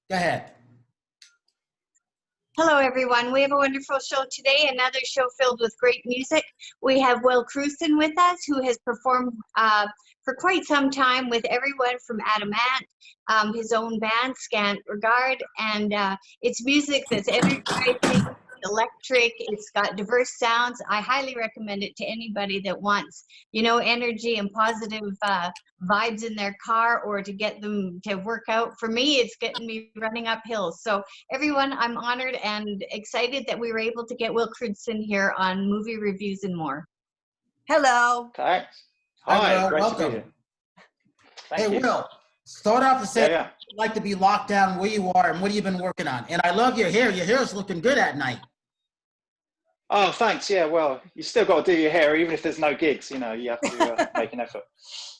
Go ahead. Hello, everyone. We have a wonderful show today, another show filled with great music. We have Will Crewdson with us, who has performed for quite some time with everyone from Adamant, his own band, Scant Regard, and it's music that's energizing, electric, it's got diverse sounds. I highly recommend it to anybody that wants, you know, energy and positive vibes in their car, or to get them to work out. For me, it's getting me running up hills. So everyone, I'm honored and excited that we were able to get Will Crewdson here on Movie Reviews and More. Hello. Thanks. Hi, Hi, Will. great Welcome. to be here. Thank Hey, you. Will, start off to say Yeah. you'd like to be locked down, where you are, and what have you been working on? And I love your hair. Your hair is looking good at night. Oh, thanks. Yeah, well, you still got to do your hair, even if there's no gigs, you know, you have to make an effort.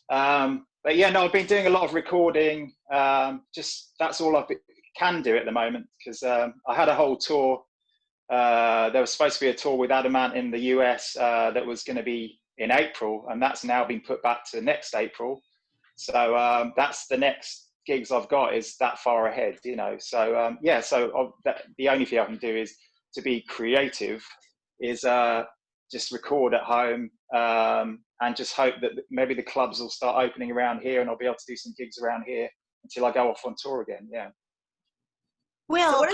But yeah, no, I've been doing a lot of recording. Just that's all I can do at the moment, because I had a whole tour. There was supposed to be a tour with Adamant in the US that was going to be in April, and that's now been put back to next April. So that's the next gigs I've got, is that far ahead, you know. So yeah, so the only thing I can do is to be creative, is just record at home, and just hope that maybe the clubs will start opening around here and I'll be able to do some gigs around here until I go off on tour again. Yeah. Well,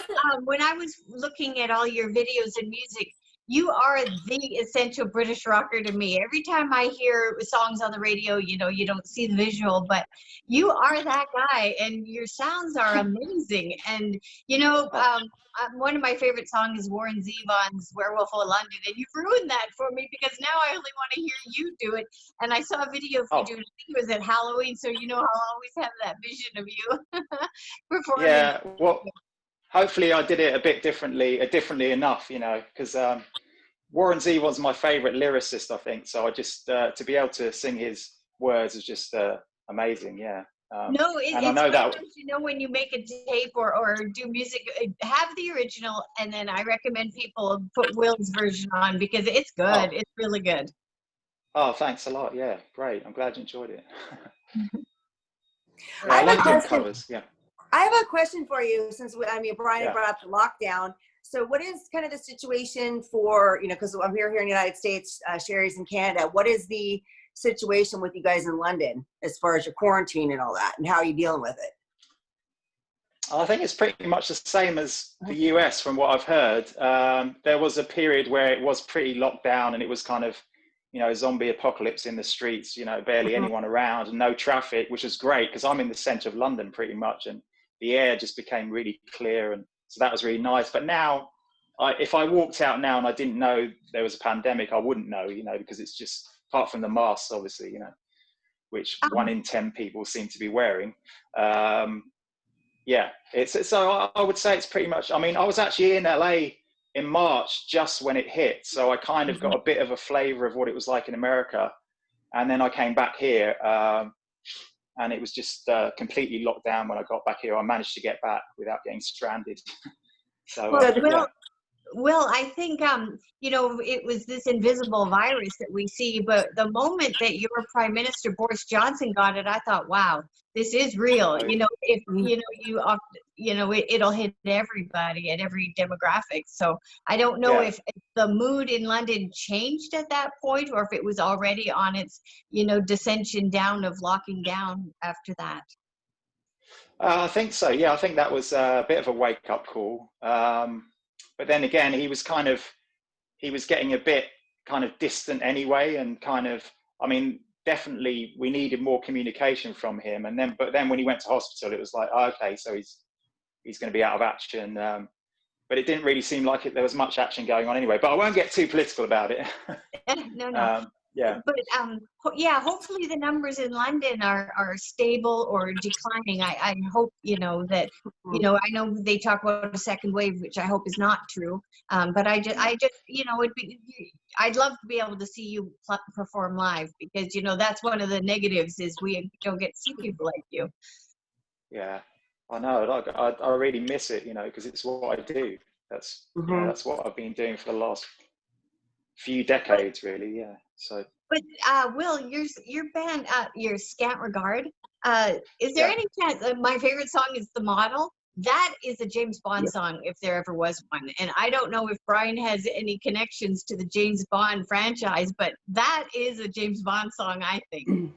when I was looking at all your videos and music, you are the essential British rocker to me. Every time I hear songs on the radio, you know, you don't see the visual, but you are that guy, and your sounds are amazing. And, you know, one of my favorite songs is Warren Zevon's Werewolf of London, and you've ruined that for me, because now I only want to hear you do it. And I saw a video of you doing it. I think it was at Halloween, so you know I'll always have that vision of you performing. Yeah, well, hopefully I did it a bit differently enough, you know, because Warren Zevon's my favorite lyricist, I think. So I just, to be able to sing his words is just amazing. Yeah. No, it's I know that, you know, when you make a tape or do music, have the original, and then I recommend people put Will's version on, because it's good. Oh. It's really good. Oh, thanks a lot. Yeah, great. I'm glad you enjoyed it. I I have like a doing question. covers. Yeah. I have a question for you, since Brian brought up the lockdown. So what is kind of the situation for, you know, because I'm here in the United States, Sherry's in Canada. What is the situation with you guys in London as far as your quarantine and all that, and how are you dealing with it? I think it's pretty much the same as the US from what I've heard. There was a period where it was pretty locked down, and it was kind of, you know, zombie apocalypse in the streets, you know, barely anyone around, no traffic, which is great because I'm in the center of London pretty much, and the air just became really clear, and so that was really nice. But now, if I walked out now and I didn't know there was a pandemic, I wouldn't know, you know, because it's just, apart from the masks, obviously, you know, which 1 in 10 people seem to be wearing. Yeah, so I would say it's pretty much, I mean, I was actually in LA in March just when it hit, so I kind of got a bit of a flavor of what it was like in America, and then I came back here, and it was just completely locked down when I got back here. I managed to get back without getting stranded. So yeah. Well, I think, you know, it was this invisible virus that we see, but the moment that your Prime Minister, Boris Johnson, got it, I thought, wow, this is real. You know, if, you know, it'll hit everybody at every demographic. So I don't know if the mood in London changed at that point, or if it was already on its, you know, dissension down of locking down after that. I think so. Yeah, I think that was a bit of a wake-up call. But then again, he was getting a bit kind of distant anyway, and kind of, I mean, definitely we needed more communication from him. But then when he went to hospital, it was like, oh, okay, so he's going to be out of action. But it didn't really seem like there was much action going on anyway. But I won't get too political about it. No. Yeah. But yeah, hopefully the numbers in London are stable or declining. I hope, you know, that, you know, I know they talk about a second wave, which I hope is not true. But I just, you know, I'd love to be able to see you perform live, because, you know, that's one of the negatives, is we don't get to see people like you. Yeah, I know. I really miss it, you know, because it's what I do. That's you know, that's what I've been doing for the last few decades, really. Yeah. So. But Will, your band, your Scant Regard, is there any chance? My favorite song is "The Model." that is a James Bond song if there ever was one. And I don't know if Brian has any connections to the James Bond franchise, but that is a James Bond song, I think.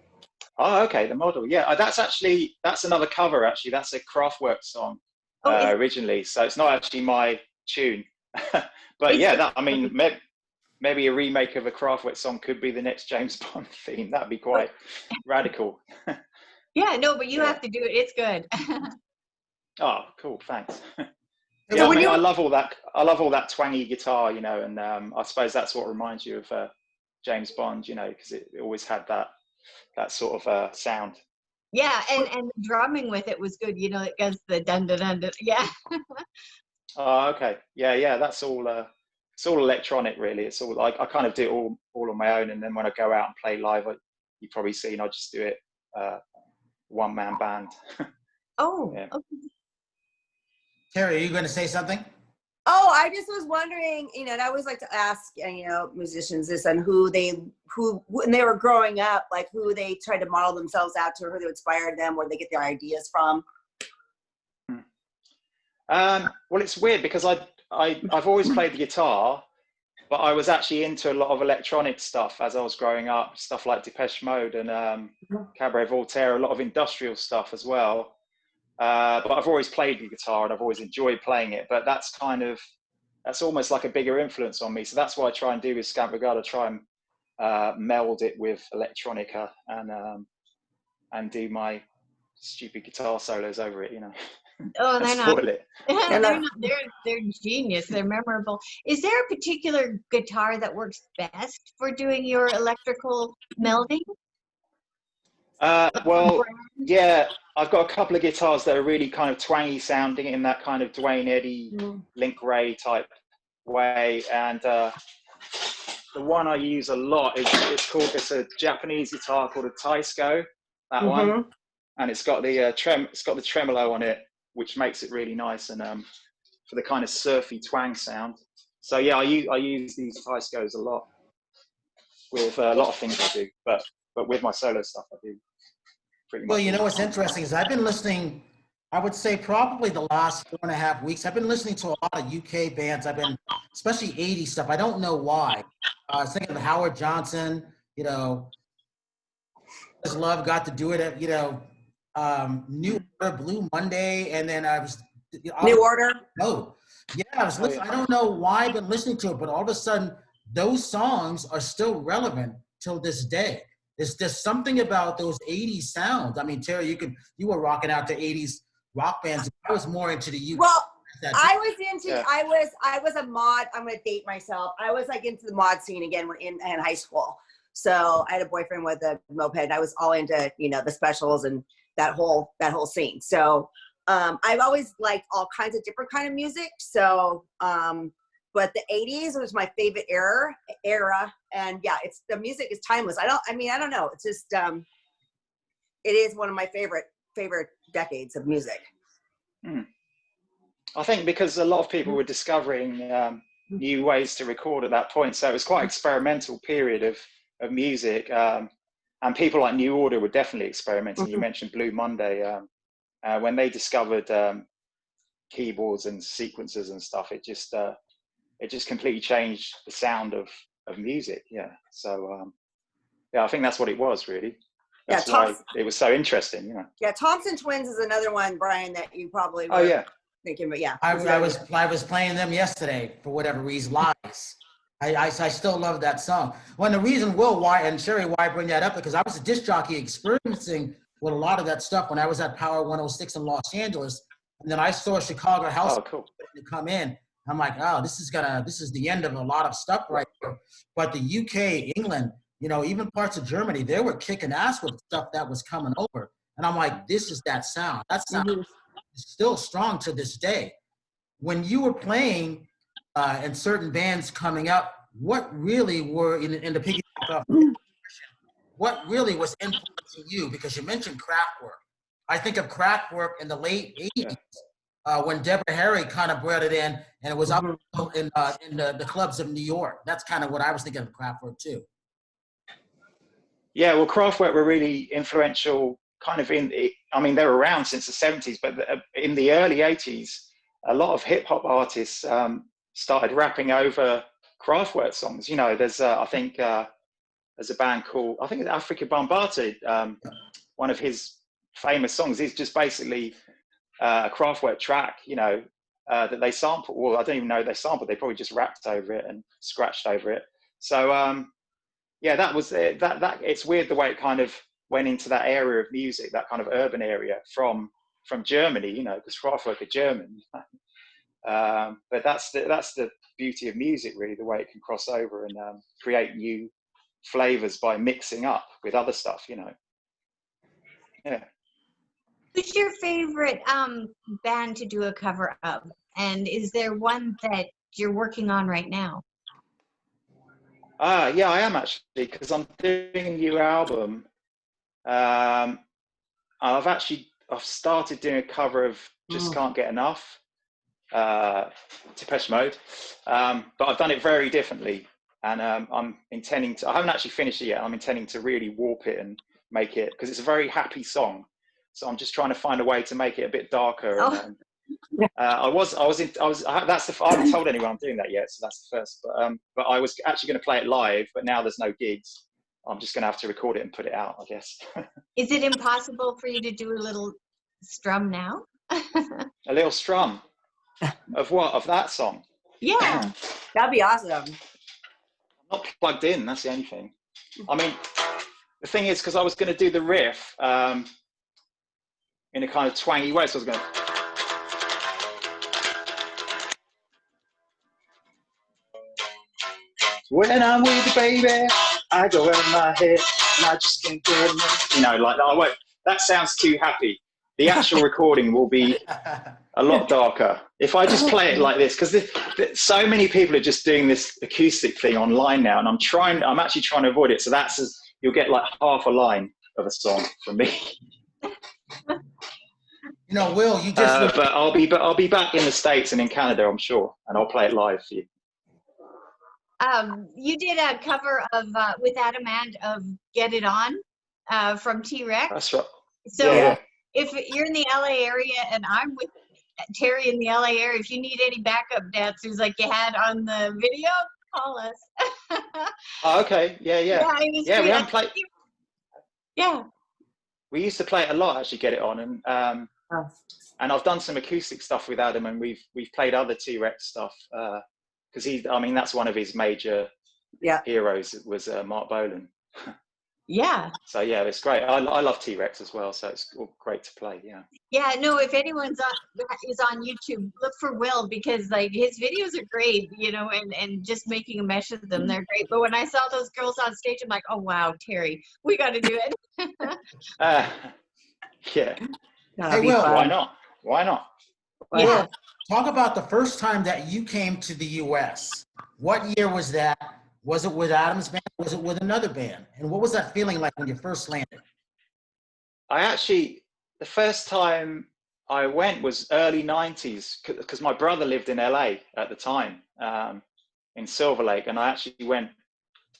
Oh, okay, the model. Yeah, that's another cover. Actually, that's a Kraftwerk song originally. So it's not actually my tune. But yeah, I mean, maybe a remake of a Kraftwerk song could be the next James Bond theme. That'd be quite radical. Yeah, no, but you have to do it. It's good. Oh, cool. Thanks. So I mean, I love all that twangy guitar, you know, and I suppose that's what reminds you of James Bond, you know, because it always had that sort of sound. Yeah, and the drumming with it was good. You know, it goes the dun dun dun dun. Yeah. Oh, okay. Yeah. That's all. It's all electronic, really. It's all like I kind of do it all on my own, and then when I go out and play live, you've probably seen I just do it one man band. Oh. Yeah. Okay. Terry, are you going to say something? Oh, I just was wondering, you know, and I always like to ask, you know, musicians this on who when they were growing up, like who they tried to model themselves out to, or who they inspired them, where they get their ideas from. Well, it's weird because I've always played the guitar, but I was actually into a lot of electronic stuff as I was growing up, stuff like Depeche Mode and Cabaret Voltaire, a lot of industrial stuff as well. But I've always played the guitar and I've always enjoyed playing it, but that's almost like a bigger influence on me. So that's what I try and do with Scant Regard. I try and meld it with electronica and do my stupid guitar solos over it, you know. Oh, they're not. Spoil it. They're genius. They're memorable. Is there a particular guitar that works best for doing your electrical melding? Well, yeah, I've got a couple of guitars that are really kind of twangy sounding in that kind of Dwayne Eddy, Link Ray type way, and the one I use a lot it's a Japanese guitar called a Taisco, that one, and it's got the tremolo on it, which makes it really nice and for the kind of surfy twang sound. So yeah, I use these Taiscos a lot with a lot of things I do, but with my solo stuff I do pretty much. Well, you know what's interesting is I've been listening, I would say probably the last 4.5 weeks, I've been listening to a lot of UK bands. Especially 80s stuff. I don't know why. I was thinking of Howard Johnson, you know, His Love got to do it at, you know, New Order, Blue Monday, and then I was New Order. No, yeah, I was listening. I don't know why I've been listening to it, but all of a sudden, those songs are still relevant till this day. There's just something about those 80s sounds. I mean, Terry, you were rocking out to 80s rock bands. I was more into the UK. Well, I was a mod. I'm gonna date myself. I was like into the mod scene again in high school. So I had a boyfriend with a moped. And I was all into, you know, the Specials and that whole scene. So I've always liked all kinds of different kind of music. So but the 80s was my favorite era. And yeah, the music is timeless. I don't know. It's just it is one of my favorite decades of music. I think because a lot of people were discovering new ways to record at that point. So it was quite an experimental period of music. And people like New Order were definitely experimenting. You mentioned Blue Monday. When they discovered keyboards and sequencers and stuff, it just completely changed the sound of music. Yeah. So yeah, I think that's what it was really. That's why it was so interesting, you know. Yeah, Thompson Twins is another one, Brian, that you probably were thinking about. Yeah. I was playing them yesterday for whatever reason. Lies. I still love that song. Well, the reason, why I bring that up, because I was a disc jockey experiencing with a lot of that stuff when I was at Power 106 in Los Angeles, and then I saw Chicago House to come in. I'm like, oh, this is the end of a lot of stuff right here. But the UK, England, you know, even parts of Germany, they were kicking ass with stuff that was coming over. And I'm like, this is that sound. That sound is still strong to this day. When you were playing and certain bands coming up, what really were in the piggyback off, what really was influencing you? Because you mentioned Kraftwerk. I think of Kraftwerk in the late 80s when Deborah Harry kind of brought it in, and it was up in the clubs of New York. That's kind of what I was thinking of Kraftwerk too. Yeah, well, Kraftwerk were really influential kind of I mean, they're around since the 70s, but in the early 80s, a lot of hip hop artists started rapping over Kraftwerk songs. You know, there's I think there's a band called, I think it's Africa Bambaataa. One of his famous songs is just basically a Kraftwerk track, you know, that they sampled. Well, I don't even know they sampled. They probably just rapped over it and scratched over it. So yeah, that was it. That it's weird the way it kind of went into that area of music, that kind of urban area from Germany, you know, because Kraftwerk are German. But that's the beauty of music, really, the way it can cross over and create new flavors by mixing up with other stuff, you know. Yeah. Who's your favorite band to do a cover of? And is there one that you're working on right now? Yeah, I am actually, because I'm doing a new album. I've started doing a cover of Just Can't Get Enough, Depeche Mode, but I've done it very differently, and I'm intending to, I haven't actually finished it yet. I'm intending to really warp it and make it, because it's a very happy song, so I'm just trying to find a way to make it a bit darker. Oh. And, I haven't told anyone I'm doing that yet, so that's the first. But I was actually going to play it live, but now there's no gigs. I'm just going to have to record it and put it out, I guess. Is it impossible for you to do a little strum now? A little strum of what? Of that song? Yeah. That'd be awesome. I'm not plugged in. That's the only thing. I mean, the thing is, because I was going to do the riff in a kind of twangy way, so I was going to. When I'm with you, baby, I go in my head, and I just can't get enough. You know, like that. I won't. That sounds too happy. The actual recording will be a lot darker if I just play it like this, because so many people are just doing this acoustic thing online now, and I'm actually trying to avoid it. So you'll get like half a line of a song from me. You know, Will, you just. But I'll be back in the States and in Canada, I'm sure, and I'll play it live for you. You did a cover of with Adam Ant of "Get It On" from T-Rex. That's right. So Yeah. if you're in the LA area and I'm with Terry in the LA area, if you need any backup dancers like you had on the video, call us. Oh, okay. Yeah. Yeah, we haven't played. Yeah. We used to play it a lot, actually, Get It On, and I've done some acoustic stuff with Adam, and we've played other T-Rex stuff, because that's one of his major heroes was Mark Bolan. Yeah. So yeah, it's great. I love T-Rex as well, so it's great to play. Yeah. Yeah. No, if anyone's is on YouTube, look for Will, because like his videos are great, you know, and just making a mesh of them, they're great. But when I saw those girls on stage, I'm like, oh wow, Terry, we got to do it. Yeah. Hey, Will, Why not? Yeah. Will, talk about the first time that you came to the U.S. What year was that? Was it with Adam's band? Was it with another band? And what was that feeling like when you first landed? The first time I went was early 90s, because my brother lived in LA at the time, in Silver Lake, and I actually went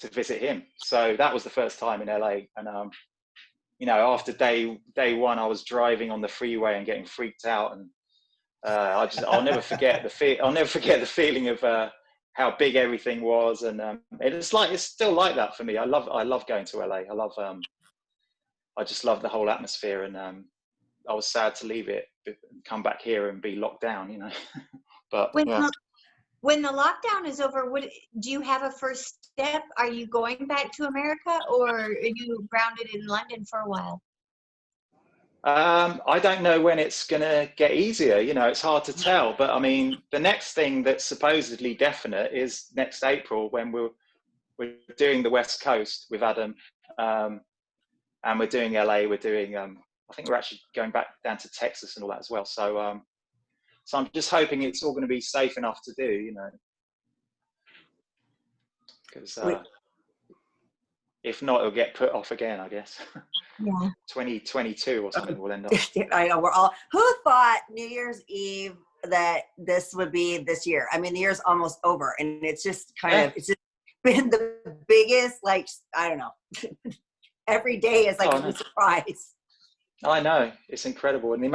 to visit him. So that was the first time in LA. And, you know, after day one, I was driving on the freeway and getting freaked out. And I'll never forget the feeling of how big everything was. And it's still like that for me. I love going to LA. I just love the whole atmosphere, and I was sad to leave it, come back here and be locked down, you know. But when the lockdown is over, do you have a first step? Are you going back to America, or are you grounded in London for a while? I don't know when it's going to get easier. You know, it's hard to tell. But I mean, the next thing that's supposedly definite is next April, when we're doing the West Coast with Adam, and we're doing LA. We're doing. I think we're actually going back down to Texas and all that as well. So I'm just hoping it's all going to be safe enough to do. You know, because if not, it'll get put off again, I guess. Yeah. 2022 or something will end up. I know, who thought New Year's Eve that this would be this year? I mean, the year's almost over, and it's just it's just been the biggest, like, I don't know. Every day is like a surprise. I know, it's incredible, and the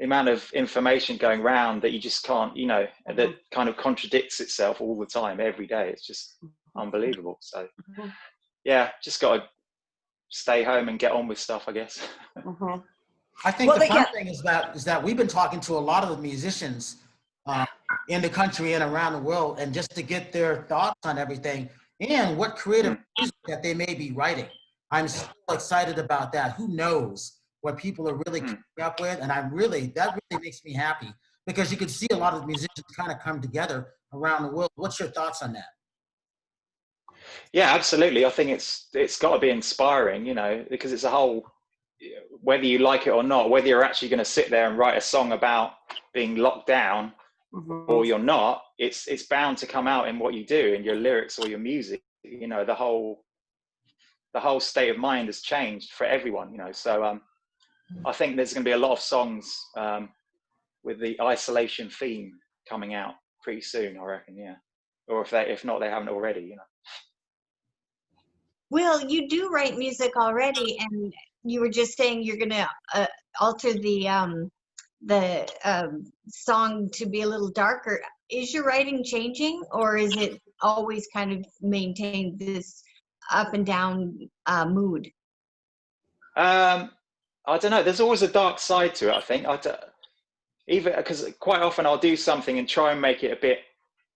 amount of information going around that you just can't, that kind of contradicts itself all the time, every day. It's just unbelievable. So, yeah, just got to stay home and get on with stuff, I guess. I think the fun thing is that we've been talking to a lot of the musicians in the country and around the world, and just to get their thoughts on everything and what creative music that they may be writing. I'm so excited about that. Who knows what people are really coming up with? And that really makes me happy, because you can see a lot of the musicians kind of come together around the world. What's your thoughts on that? Yeah, absolutely. I think it's got to be inspiring, because it's a whole, whether you like it or not, whether you're actually going to sit there and write a song about being locked down or you're not, it's bound to come out in what you do, in your lyrics or your music. The whole state of mind has changed for everyone, so I think there's going to be a lot of songs with the isolation theme coming out pretty soon, I reckon. Yeah, or if not, they haven't already. Will, you do write music already, and you were just saying you're going to alter the song to be a little darker. Is your writing changing, or is it always kind of maintained this up and down mood? I don't know. There's always a dark side to it, I think. Even because quite often I'll do something and try and make it a bit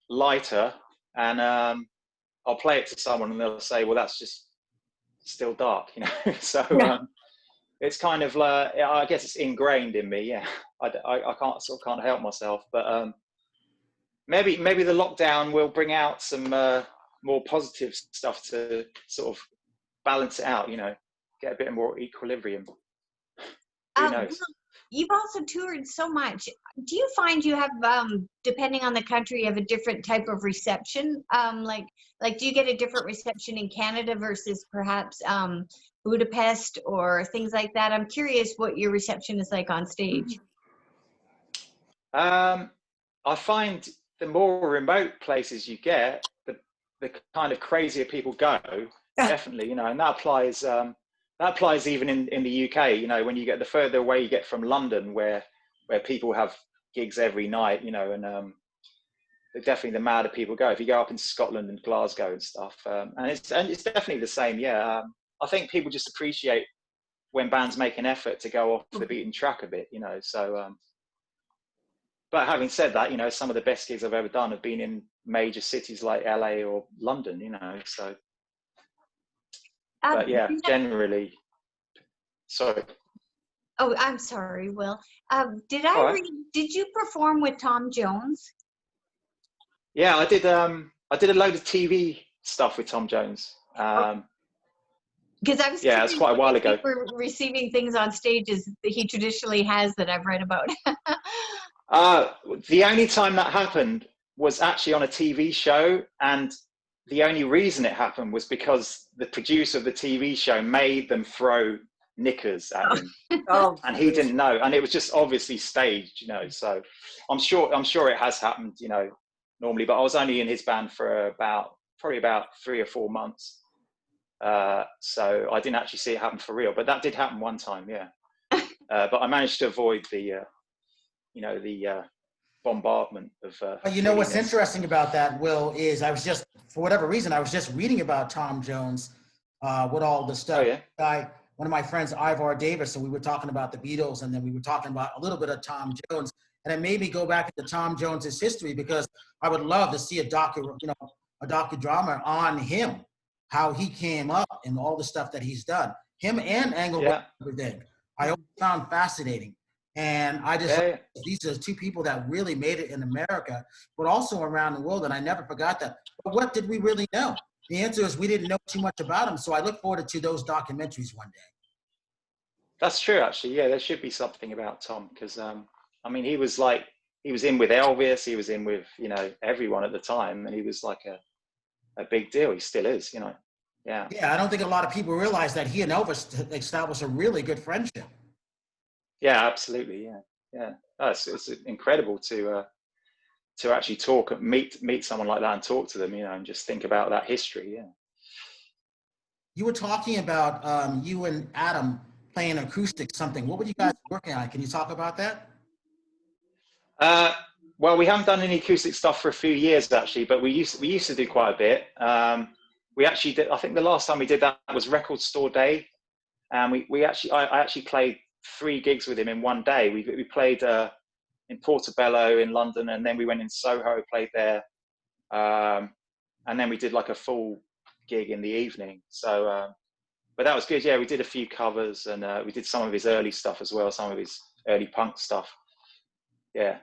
lighter, and I'll play it to someone and they'll say, well, that's just still dark, So it's kind of like, I guess it's ingrained in me. Yeah, I can't help myself. But maybe the lockdown will bring out some more positive stuff to sort of balance it out. Get a bit more equilibrium. Who knows? You've also toured so much. Do you find you have, depending on the country, you have a different type of reception? Like do you get a different reception in Canada versus perhaps Budapest or things like that? I'm curious what your reception is like on stage. I find the more remote places you get, the kind of crazier people go. Definitely, and that applies even in the UK. When you get the further away you get from London, where people have gigs every night, and definitely the madder people go. If you go up in Scotland and Glasgow and stuff, and it's definitely the same. Yeah, I think people just appreciate when bands make an effort to go off the beaten track a bit, So, but having said that, some of the best gigs I've ever done have been in major cities like LA or London, So. But yeah, generally. Sorry. Oh, I'm sorry, Will. Did you perform with Tom Jones? Yeah, I did. I did a load of TV stuff with Tom Jones. Because I was it's quite a while ago. We're receiving things on stage as he traditionally has that I've read about. The only time that happened was actually on a TV show, and the only reason it happened was because the producer of the TV show made them throw knickers at him, and he didn't know, and it was just obviously staged, So I'm sure it has happened, normally, but I was only in his band for probably about 3 or 4 months, so I didn't actually see it happen for real. But that did happen one time, yeah. But I managed to avoid the bombardment of what's interesting about that, Will, is for whatever reason, I was just reading about Tom Jones with all the stuff. Oh, yeah. One of my friends, Ivar Davis, and we were talking about the Beatles, and then we were talking about a little bit of Tom Jones, and it made me go back into Tom Jones's history, because I would love to see a docudrama on him, how he came up and all the stuff that he's done. Him and Engelbert did. I always found fascinating. And I just, these are two people that really made it in America, but also around the world. And I never forgot that. But what did we really know? The answer is we didn't know too much about them. So I look forward to those documentaries one day. That's true, actually. Yeah, there should be something about Tom, because, he was in with Elvis. He was in with, everyone at the time. And he was like a big deal. He still is, Yeah. Yeah, I don't think a lot of people realize that he and Elvis established a really good friendship. Yeah, absolutely. Yeah. It's incredible to actually meet someone like that and talk to them, and just think about that history. Yeah. You were talking about you and Adam playing acoustic something. What were you guys working on? Can you talk about that? Well, we haven't done any acoustic stuff for a few years actually, but we used to do quite a bit. We actually did. I think the last time we did that was Record Store Day, and I actually played 3 gigs with him in one day. We played in Portobello in London, and then we went in Soho, played there, and then we did like a full gig in the evening. So, but that was good. Yeah, we did a few covers, and we did some of his early stuff as well, some of his early punk stuff. Yeah.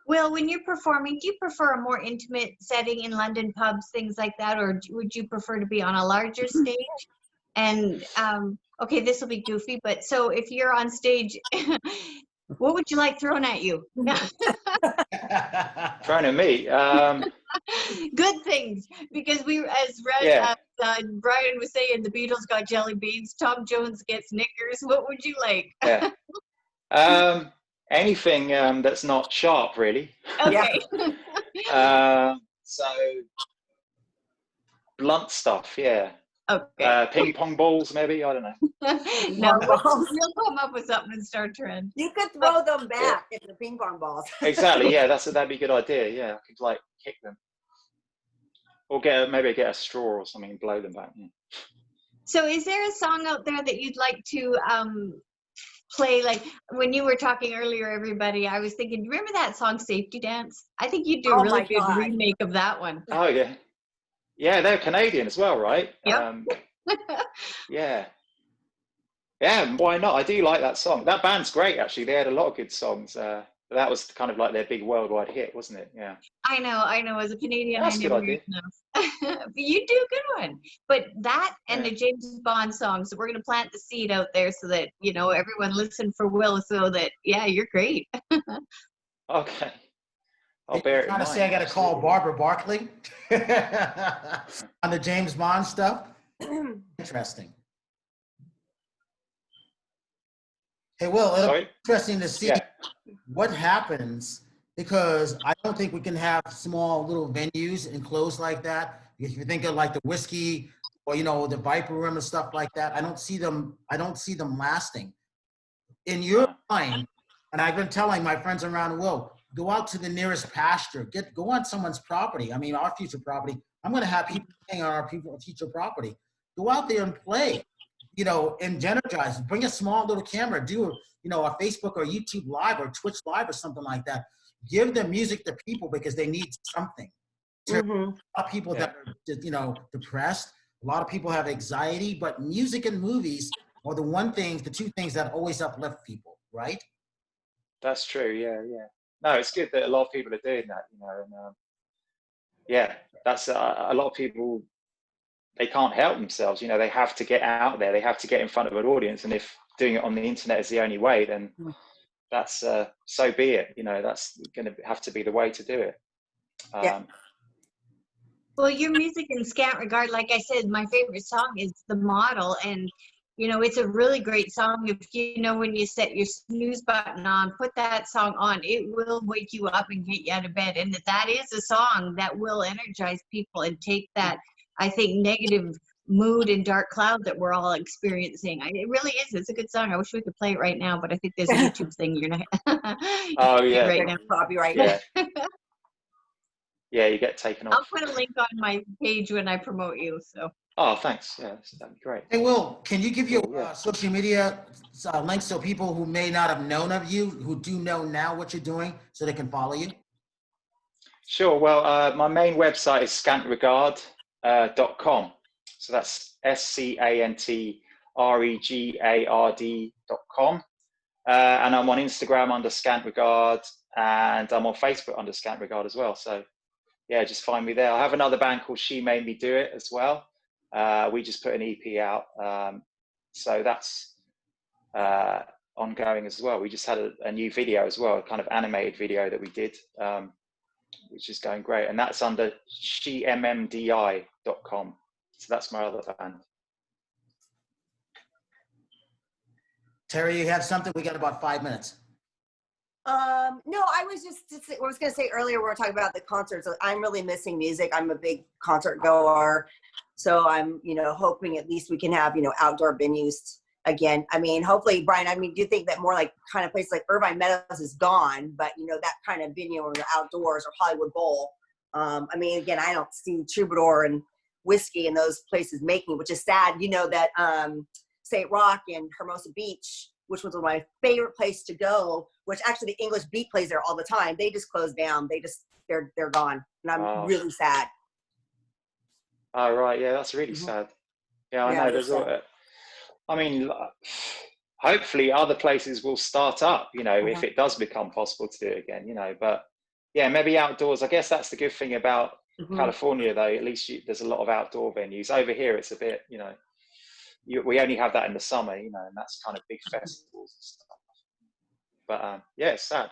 Will, when you're performing, do you prefer a more intimate setting in London pubs, things like that, or would you prefer to be on a larger stage? And okay, this will be goofy, but so if you're on stage, what would you like thrown at you? Thrown at me. Good things, because Brian was saying, the Beatles got jelly beans, Tom Jones gets Snickers. What would you like? Yeah. Anything that's not sharp, really. Okay. So blunt stuff, yeah. Okay. Ping pong balls, maybe. I don't know. No, we'll come up with something and start trend. You could throw them back at the ping pong balls. Exactly. Yeah, that'd be a good idea. Yeah, I could like kick them, or maybe get a straw or something and blow them back. Yeah. So, is there a song out there that you'd like to play? Like when you were talking earlier, everybody, I was thinking, remember that song "Safety Dance"? I think you'd do a really good remake of that one. Oh yeah. Yeah, they're Canadian as well, right? Yep. Yeah. Yeah, why not? I do like that song. That band's great, actually. They had a lot of good songs. But that was kind of like their big worldwide hit, wasn't it? Yeah. I know. As a Canadian, That's I a good never idea. know. But you do a good one. But that and the James Bond song, so we're going to plant the seed out there so that, everyone listen for Will, so that, yeah, you're great. Okay. I'll bear it in mind. Trying to say I got to call Barbara Barkley on the James Bond stuff. Interesting. Hey, Will, it'll be interesting to see what happens, because I don't think we can have small little venues enclosed like that. If you think of like the Whiskey or the Viper Room and stuff like that, I don't see them lasting. In your mind, and I've been telling my friends around, Will, go out to the nearest pasture, go on someone's property. I mean, our future property. I'm going to have people playing on our future property. Go out there and play, and energize. Bring a small little camera, do a Facebook or YouTube live or Twitch live or something like that. Give the music to people because they need something. A lot of people that are, depressed. A lot of people have anxiety, but music and movies are the two things that always uplift people, right? That's true. Yeah. No, it's good that a lot of people are doing that, and that's a lot of people. They can't help themselves, they have to get out there. They have to get in front of an audience, and if doing it on the internet is the only way, then that's so be it. That's going to have to be the way to do it. Well, your music in Scant Regard, like I said, my favorite song is The Model, and it's a really great song. If when you set your snooze button on, put that song on, it will wake you up and get you out of bed. And that is a song that will energize people and take that, I think, negative mood and dark cloud that we're all experiencing. It really is. It's a good song. I wish we could play it right now, but I think there's a YouTube thing you're not. Right now. Copyright. Yeah. Yeah, you get taken off. I'll put a link on my page when I promote you. So. Oh, thanks. Yeah, that'd be great. Hey, Will, can you give your social media links so people who may not have known of you, who do know now what you're doing, so they can follow you? Sure. Well, my main website is scantregard.com. So that's SCANTREGARD.com. And I'm on Instagram under Scant Regard, and I'm on Facebook under Scant Regard as well. So yeah, just find me there. I have another band called She Made Me Do It as well. We just put an EP out. So that's ongoing as well. We just had a new video as well, a kind of animated video that we did, which is going great. And that's under shemmdi.com. So that's my other band. Terry, you have something? We got about 5 minutes. No, I was going to say earlier, we were talking about the concerts. I'm really missing music. I'm a big concert goer. So I'm, hoping at least we can have, outdoor venues again. I mean, hopefully, Brian, I mean, do you think that more like kind of places like Irvine Meadows is gone, but you know, that kind of venue or the outdoors or Hollywood Bowl? I mean, again, I don't see Troubadour and Whiskey in those places making, which is sad. You know that St. Rock and Hermosa Beach, which was one of my favorite place to go, which actually the English Beat plays there all the time. They just closed down. They're gone, and I'm really sad. Oh, right. Yeah, that's really sad. Yeah, I know. There's I mean, hopefully other places will start up, you know, if it does become possible to do it again, you know, but yeah, maybe outdoors. I guess that's the good thing about California, though. At least there's a lot of outdoor venues. Over here, it's a bit, you know, we only have that in the summer, you know, and that's kind of big festivals and stuff. But yeah, it's sad.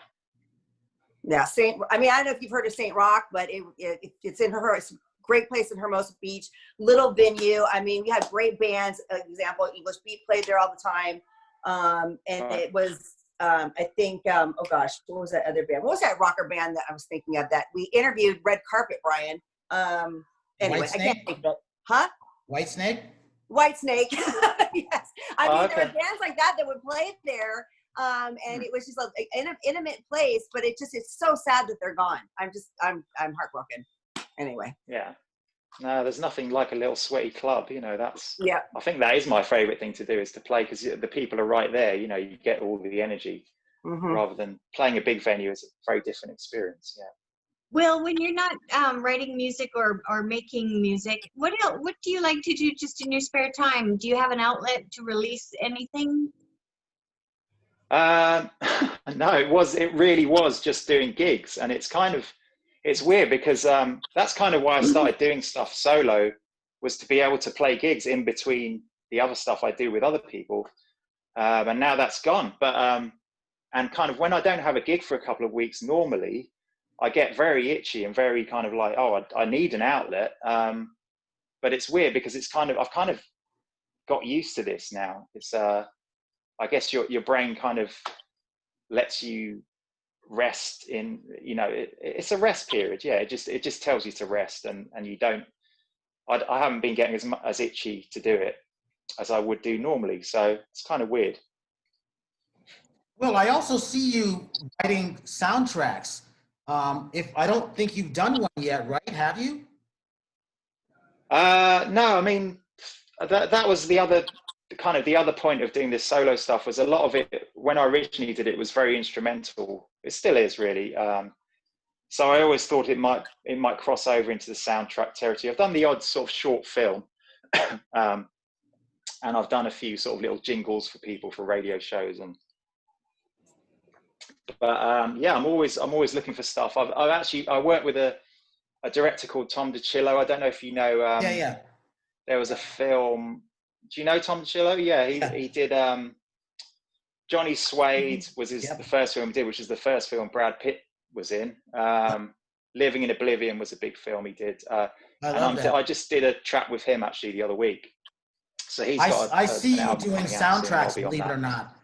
Yeah, I mean, I don't know if you've heard of St. Rock, but it's in it's a great place in Hermosa Beach, little venue. I mean, we had great bands. Example, English Beat played there all the time. And it was, I think, oh gosh, what was that other band? What was that rocker band that I was thinking of that we interviewed? Red Carpet, Brian. Anyway, I can't think of it. Huh? Whitesnake? Whitesnake. Yes. I mean, there were bands like that would play there. And it was just an intimate place, but it's so sad that they're gone. I'm heartbroken. Anyway. Yeah. No, there's nothing like a little sweaty club, you know, yeah. I think that is my favorite thing to do, is to play, because the people are right there, you know, you get all the energy rather than playing a big venue. Is a very different experience. Yeah. Well, when you're not writing music or making music, what do you like to do just in your spare time? Do you have an outlet to release anything? No, it really was just doing gigs, and it's weird because that's kind of why I started doing stuff solo, was to be able to play gigs in between the other stuff I do with other people. And now that's gone. But and kind of when I don't have a gig for a couple of weeks, normally I get very itchy and very kind of like, oh, I need an outlet. But it's weird because I've kind of got used to this now. It's I guess your brain kind of lets you rest in, you know, it's a rest period. Yeah, it just tells you to rest, and you don't. I haven't been getting as itchy to do it as I would do normally, so it's kind of weird. Well, I also see you writing soundtracks. If I don't think you've done one yet, right? Have you? No, I mean that was the other point of doing this solo stuff, was a lot of it when I originally did it was very instrumental. It still is really. So I always thought it might cross over into the soundtrack territory. I've done the odd sort of short film, and I've done a few sort of little jingles for people for radio shows, but yeah, I'm always looking for stuff. I work with a director called Tom DiCillo. I don't know if you know. Yeah. There was a film. Do you know Tom DiCillo? Yeah, he did. Johnny Suede was the first film he did, which is the first film Brad Pitt was in. Living in Oblivion was a big film he did. I just did a track with him actually the other week. So he's got. I see you doing soundtracks, believe it or not.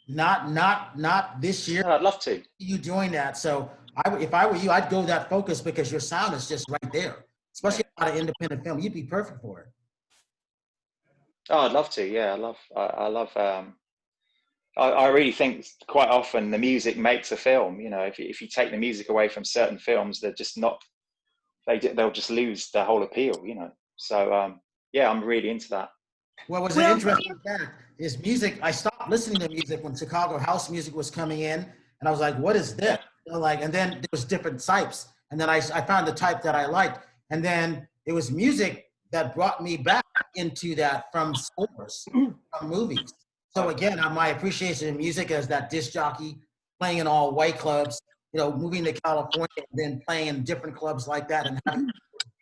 Not this year. I'd love to. You doing that? So if I were you, I'd go that focus, because your sound is just right there. Especially a lot of independent film, you'd be perfect for it. Oh, I'd love to. Yeah, I love. I really think quite often the music makes a film. You know, if you take the music away from certain films, they're just not. They'll just lose their whole appeal. You know. So yeah, I'm really into that. Well, what's an interesting fact is music. I stopped listening to music when Chicago house music was coming in, and I was like, "What is this?" You know, and then there was different types, and then I found the type that I liked, and then it was music that brought me back into that from scores, from movies. So again, my appreciation of music as that disc jockey playing in all white clubs, you know, moving to California and then playing in different clubs like that and having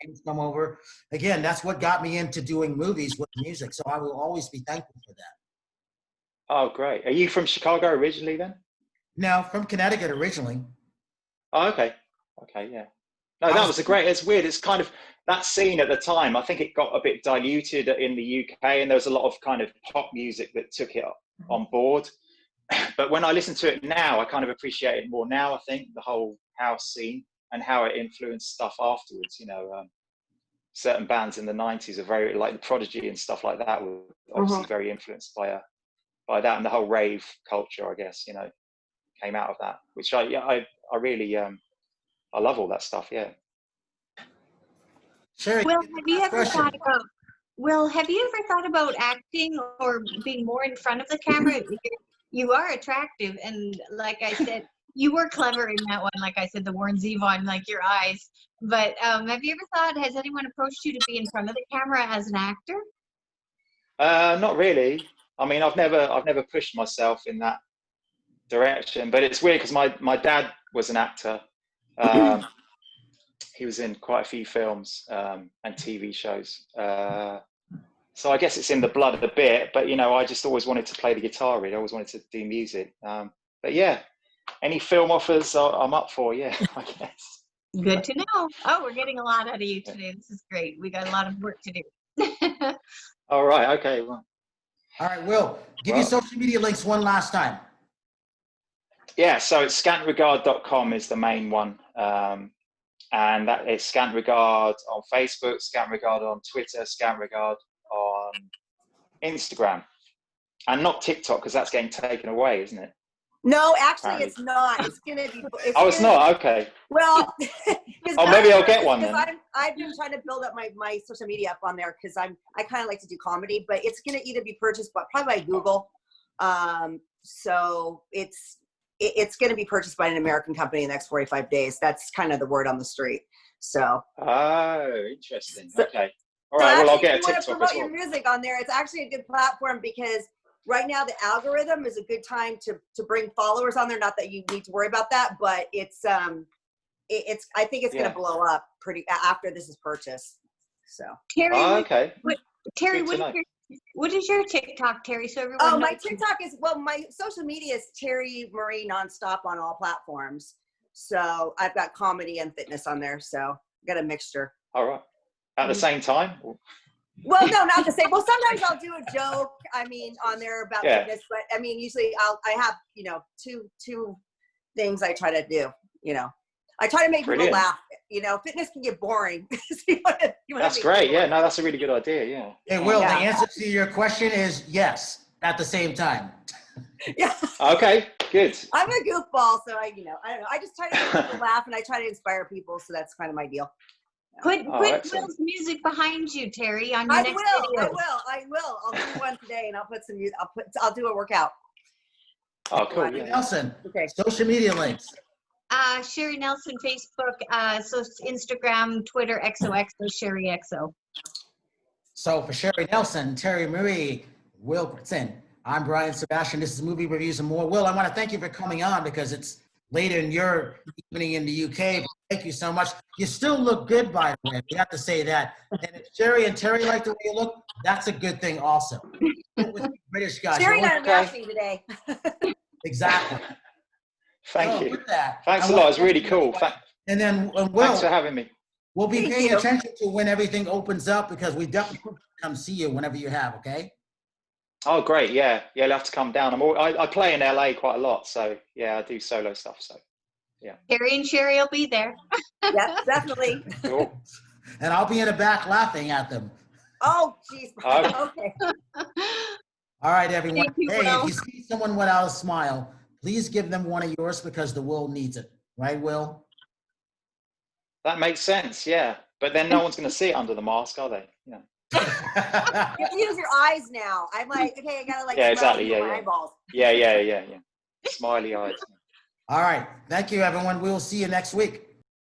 friends come over. Again, that's what got me into doing movies with music. So I will always be thankful for that. Oh, great. Are you from Chicago originally then? No, from Connecticut originally. Oh, okay. Okay, yeah. No, that was it's weird. It's kind of, that scene at the time, I think it got a bit diluted in the UK, and there was a lot of kind of pop music that took it on board. But when I listen to it now, I kind of appreciate it more now, I think, the whole house scene and how it influenced stuff afterwards. You know, certain bands in the 90s are very, like the Prodigy and stuff like that, were obviously very influenced by by that, and the whole rave culture, I guess, you know, came out of that, which I really, I love all that stuff. Yeah. Sherry, Will, get the last question. Have you ever thought about acting or being more in front of the camera? You are attractive, and like I said, you were clever in that one. Like I said, the Warren Zevon, like your eyes. But have you ever thought? Has anyone approached you to be in front of the camera as an actor? Not really. I mean, I've never pushed myself in that direction, but it's weird because my dad was an actor. He was in quite a few films and TV shows. So I guess it's in the blood a bit, but you know, I just always wanted to play the guitar. Really, I always wanted to do music. But yeah, any film offers, I'm up for. Yeah, I guess. Good to know. Oh, we're getting a lot out of you today. This is great. We got a lot of work to do. All right. Okay. Well. All right, Will, give your social media links one last time. Yeah, so it's scantregard.com is the main one. And that is Scant Regard on Facebook, Scant Regard on Twitter, Scant Regard on Instagram. And not TikTok, because that's getting taken away, isn't it? No, actually, Apparently. it's not. It's gonna be. It's not? Okay. Well, maybe I'll get one then. I've been trying to build up my social media up on there because I kind of like to do comedy, but it's gonna either be purchased probably by Google. So it's gonna be purchased by an American company in the next 45 days. That's kind of the word on the street. So. Oh, interesting. Okay. All right. Well, I'll get a TikTok as well. Promote your music on there. It's actually a good platform because right now the algorithm is a good time to bring followers on there. Not that you need to worry about that, but it's I think it's going to blow up pretty after this is purchased. So Terry, okay. Terry, what is your TikTok, Terry? So everyone. Oh, my TikTok is my social media is Terry Marie Nonstop on all platforms. So I've got comedy and fitness on there. So I've got a mixture. All right. At the same time. Well, no, not the same. Well, sometimes I'll do a joke. I mean, on there about fitness, but I mean, usually I have two things I try to do. You know, I try to make people laugh. You know, fitness can get boring. So that's great. Yeah, no, that's a really good idea. Yeah. Hey, Will, the answer to your question is yes. At the same time. Yeah. Okay. Good. I'm a goofball, so I don't know. I just try to make people laugh, and I try to inspire people. So that's kind of my deal. Put Will's music behind you, Terry, on your next video. I will. I'll do one today, and I'll put some music. I'll do a workout. Oh, cool. Yeah. Nelson. Okay. Social media links. Sherry Nelson, Facebook, so Instagram, Twitter, XOXO, Sherry XO. So for Sherry Nelson, Terry Marie, Will Crewdson, I'm Brian Sebastian. This is Movie Reviews and More. Will, I want to thank you for coming on because it's later in your evening in the UK. Thank you so much. You still look good, by the way. We have to say that. And if Sherry and Terry like the way you look, that's a good thing also. With British guys. Sherry and I are matching today. Exactly. Thank you. With that, thanks a lot. It's really cool. And then Will, thanks for having me. We'll be paying attention to when everything opens up because we definitely come see you whenever you have, okay? Oh, great. Yeah. Yeah, you'll have to come down. I play in LA quite a lot. So, yeah, I do solo stuff. So, yeah. Terry and Sherry will be there. Yeah, definitely. Cool. And I'll be in the back laughing at them. Oh, jeez. Okay. All right, everyone. Thank you, Hey, Will. if you see someone without a smile, please give them one of yours because the world needs it. Right, Will? That makes sense. Yeah. But then no one's going to see it under the mask, are they? Yeah. You have to use your eyes now. I'm like, okay, I gotta yeah, exactly. my Yeah. eyeballs. Yeah. Smiley eyes. All right. Thank you, everyone. We will see you next week.